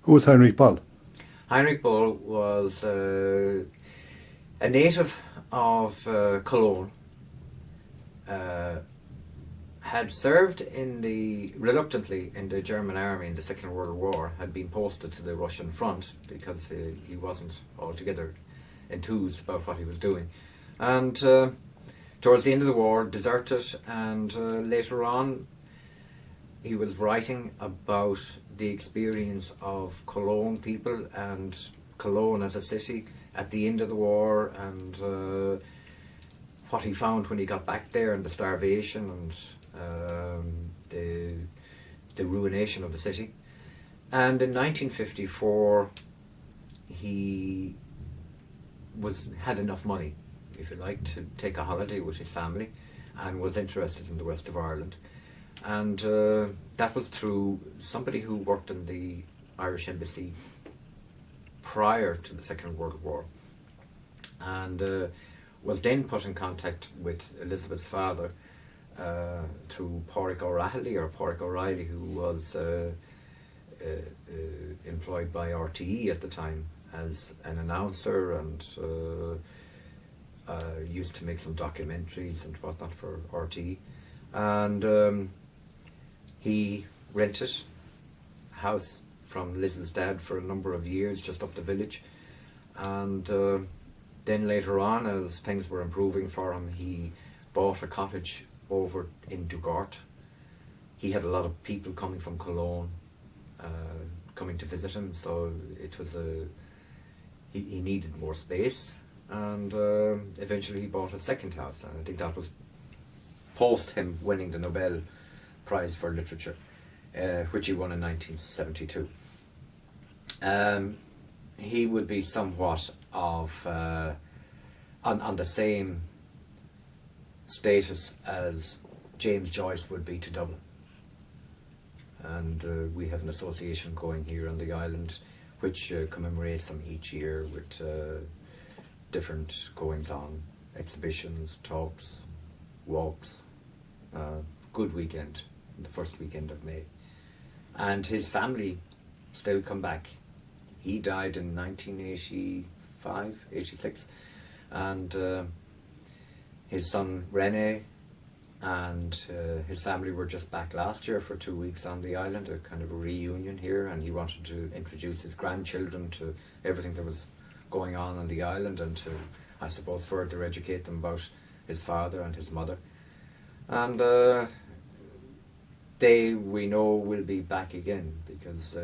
Who was Heinrich Boll? Heinrich Boll was a native of Cologne, had served reluctantly in the German army in the Second World War, had been posted to the Russian front because he wasn't altogether enthused about what he was doing. And towards the end of the war, deserted, and later on he was writing about the experience of Cologne people and Cologne as a city at the end of the war, and what he found when he got back there, and the starvation and the ruination of the city. And in 1954 he had enough money, if you like, to take a holiday with his family, and was interested in the west of Ireland. And that was through somebody who worked in the Irish embassy prior to the Second World War, and was then put in contact with Elizabeth's father through Pádraig O'Reilly, who was employed by RTE at the time as an announcer, and used to make some documentaries and whatnot for RTE. And he rented a house from Liz's dad for a number of years just up the village, and then later on, as things were improving for him, he bought a cottage over in Dugart. He had a lot of people coming from Cologne coming to visit him, so it was he needed more space, and eventually he bought a second house, and I think that was post him winning the Nobel Prize for Literature, which he won in 1972. He would be somewhat of on the same status as James Joyce would be to Dublin, and we have an association going here on the island which commemorates them each year with different goings on, exhibitions, talks, walks. Good weekend, the first weekend of May. And his family still come back. He died in 1985, 86, and his son René and his family were just back last year for 2 weeks on the island, a kind of a reunion here, and he wanted to introduce his grandchildren to everything that was going on the island, and to, I suppose, further educate them about his father and his mother. And they, we know, will be back again, because